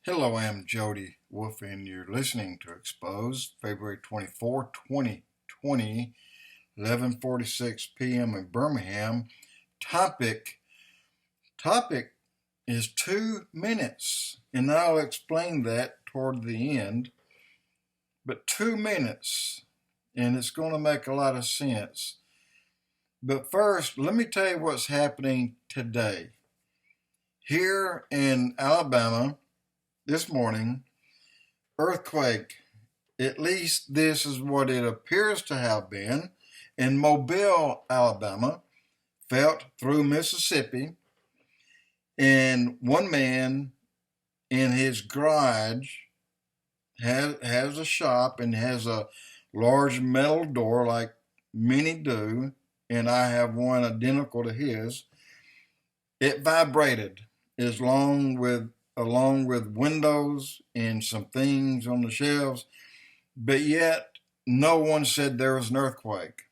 Hello, I'm Jody Wolf, and you're listening to Expoz, February 24, 2020, 11:46 p.m. in Birmingham. Topic is 2 minutes, and I'll explain that toward the end. But 2 minutes, and it's going to make a lot of sense. But first, let me tell you what's happening today. Here in Alabama, this morning, earthquake. At least this is what it appears to have been in Mobile, Alabama, felt through Mississippi, and one man in his garage has a shop and has a large metal door like many do, and I have one identical to his. It vibrated along with windows and some things on the shelves, but yet no one said there was an earthquake.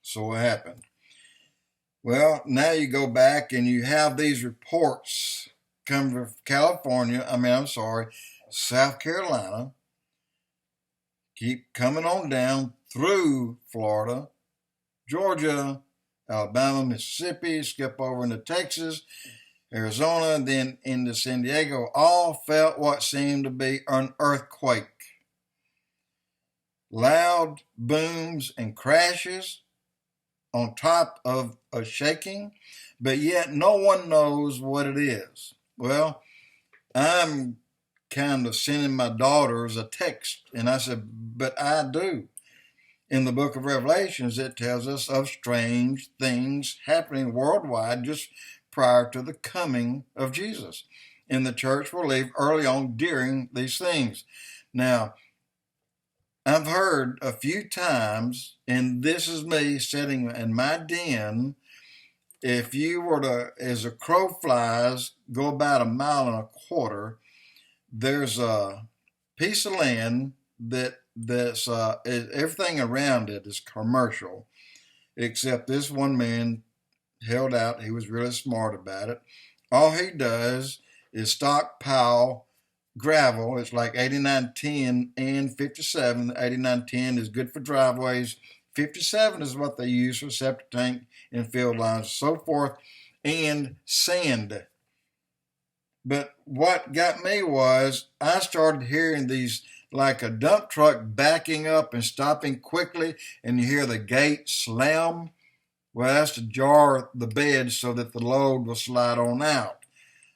So what happened? Well, now you go back and you have these reports come from South Carolina, keep coming on down through Florida, Georgia, Alabama, Mississippi, skip over into Texas, Arizona, and then into San Diego, all felt what seemed to be an earthquake. Loud booms and crashes on top of a shaking, but yet no one knows what it is. Well, I'm kind of sending my daughters a text, and I said, but I do. In the book of Revelations, it tells us of strange things happening worldwide just prior to the coming of Jesus. And the church will leave early on during these things. Now, I've heard a few times, and this is me sitting in my den, if you were to, as a crow flies, go about 1.25 miles, there's a piece of land that's everything around it is commercial, except this one man held out. He was really smart about it. All he does is stockpile gravel. It's like 8910 and 57. 8910 is good for driveways. 57 is what they use for septic tank and field lines, so forth, and sand. But what got me was I started hearing these, like a dump truck backing up and stopping quickly, and you hear the gate slam. Well, that's to jar the bed so that the load will slide on out.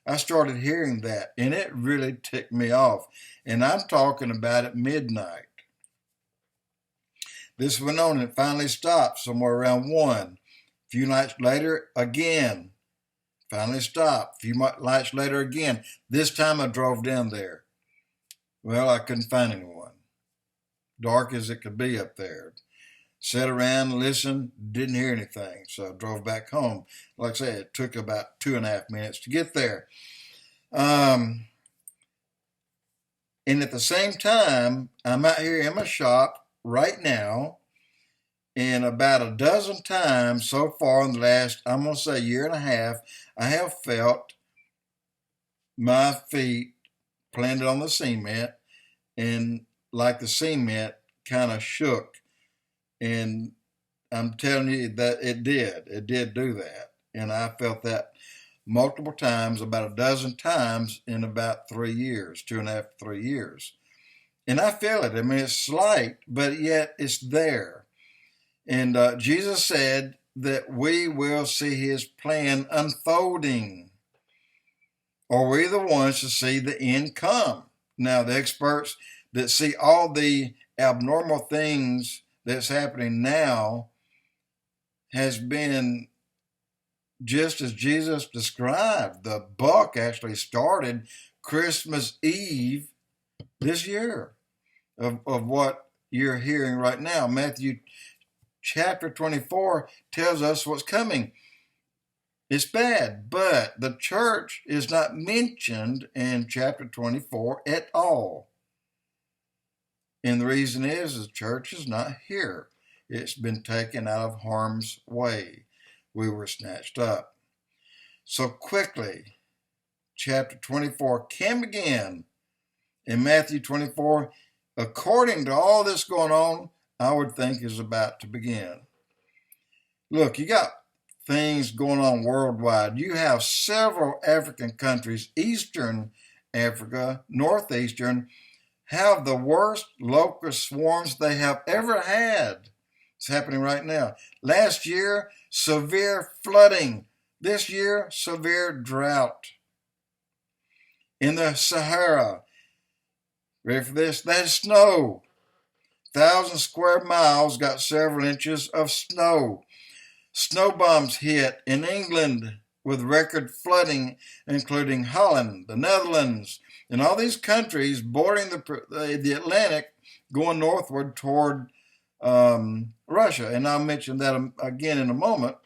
I started hearing that, and it really ticked me off. And I'm talking about at midnight. This went on, and it finally stopped somewhere around 1. A few nights later, again. Finally stopped. A few nights later, again. This time I drove down there. Well, I couldn't find anyone. Dark as it could be up there. Sat around and listened, didn't hear anything, so I drove back home. Like I said, it took about 2.5 minutes to get there. And at the same time, I'm out here in my shop right now, and about a dozen times so far in the last, I'm going to say, 1.5 years, I have felt my feet planted on the cement, and like the cement kind of shook. And I'm telling you that it did do that. And I felt that multiple times, about a dozen times in about 3 years, 2.5 to 3 years. And I feel it. I mean, it's slight, but yet it's there. And Jesus said that we will see his plan unfolding. Are we the ones to see the end come? Now, the experts that see all the abnormal things that's happening now has been just as Jesus described. The buck actually started Christmas Eve this year of what you're hearing right now. Matthew chapter 24 tells us what's coming. It's bad, but the church is not mentioned in chapter 24 at all. And the reason is the church is not here. It's been taken out of harm's way. We were snatched up. So quickly, chapter 24 can begin in Matthew 24, according to all this going on, I would think is about to begin. Look, you got things going on worldwide. You have several African countries, Eastern Africa, Northeastern, have the worst locust swarms they have ever had. It's happening right now. Last year, severe flooding. This year, severe drought. In the Sahara, ready for this? That is snow. 1,000 square miles got several inches of snow. Snow bombs hit in England with record flooding, including Holland, the Netherlands, and all these countries bordering the Atlantic going northward toward Russia. And I'll mention that again in a moment.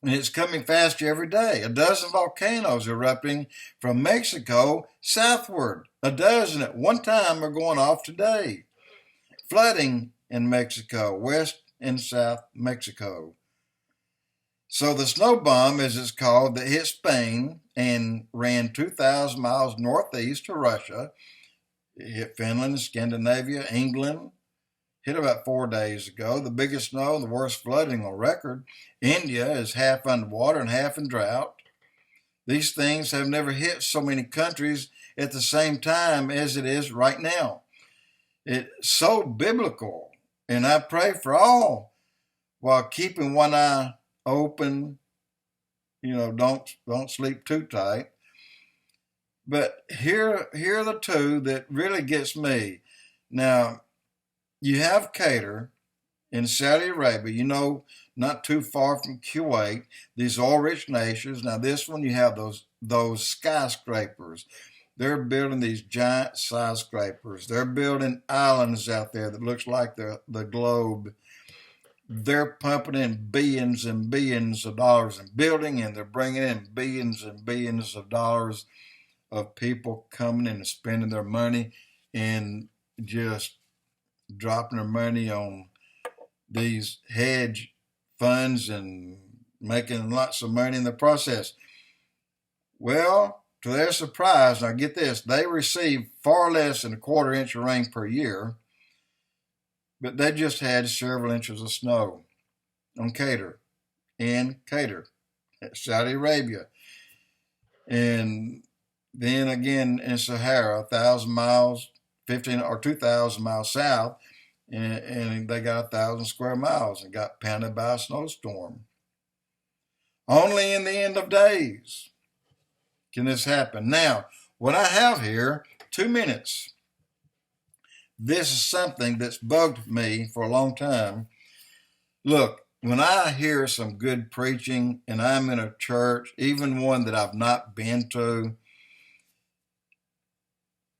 And it's coming faster every day. A dozen volcanoes erupting from Mexico southward. A dozen at one time are going off today. Flooding in Mexico, west and south Mexico. So the snow bomb, as it's called, that hit Spain and ran 2,000 miles northeast to Russia, it hit Finland, Scandinavia, England, hit about 4 days ago. The biggest snow, the worst flooding on record. India is half underwater and half in drought. These things have never hit so many countries at the same time as it is right now. It's so biblical, and I pray for all while keeping one eye open. Don't sleep too tight. But here are the two that really gets me. Now, you have Qatar in Saudi Arabia, not too far from Kuwait, these oil-rich nations. Now, this one, you have those skyscrapers. They're building these giant skyscrapers. They're building islands out there that looks like the globe. They're pumping in billions and billions of dollars in building, and they're bringing in billions and billions of dollars of people coming in and spending their money and just dropping their money on these hedge funds and making lots of money in the process. Well, to their surprise, now get this, they receive far less than a quarter-inch of rain per year, but they just had several inches of snow on Qatar, Saudi Arabia. And then again in Sahara, 1,000 miles, 15 or 2,000 miles south, and they got 1,000 square miles and got pounded by a snowstorm. Only in the end of days can this happen. Now, what I have here, 2 minutes. This is something that's bugged me for a long time. Look, when I hear some good preaching and I'm in a church, even one that I've not been to,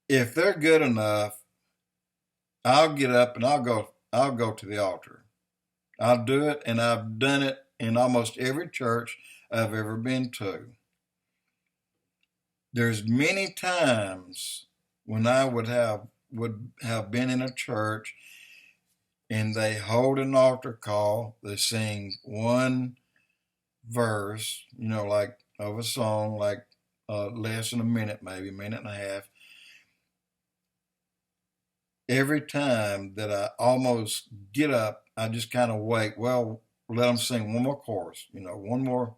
if they're good enough, I'll get up and I'll go to the altar. I'll do it, and I've done it in almost every church I've ever been to. There's many times when I would have been in a church and they hold an altar call, they sing one verse, like of a song, like less than a minute, maybe a minute and a half. Every time that I almost get up, I just kind of wait. Well, let them sing one more chorus, one more,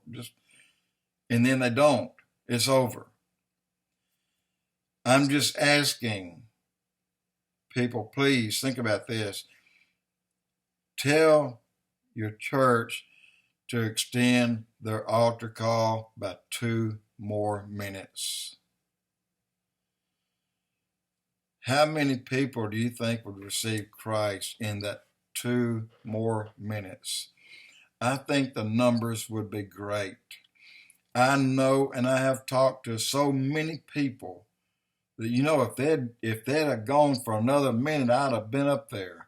and then they don't. It's over. I'm just asking people, please think about this. Tell your church to extend their altar call by 2 more minutes. How many people do you think would receive Christ in that 2 more minutes? I think the numbers would be great. I know, and I have talked to so many people that, if they'd have gone for another minute, I'd have been up there.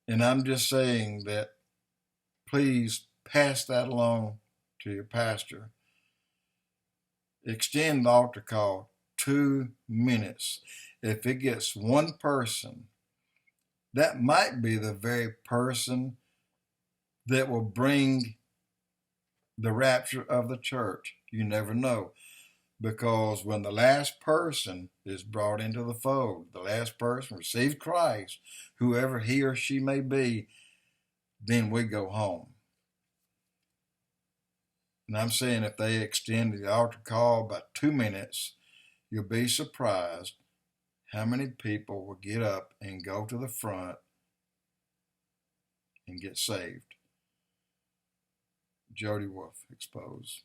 And I'm just saying that please pass that along to your pastor. Extend the altar call 2 minutes. If it gets one person, that might be the very person that will bring the rapture of the church. You never know. Because when the last person is brought into the fold, the last person receives Christ, whoever he or she may be, then we go home. And I'm saying if they extend the altar call by 2 minutes, you'll be surprised how many people will get up and go to the front and get saved. Jody Wolf, Expoz.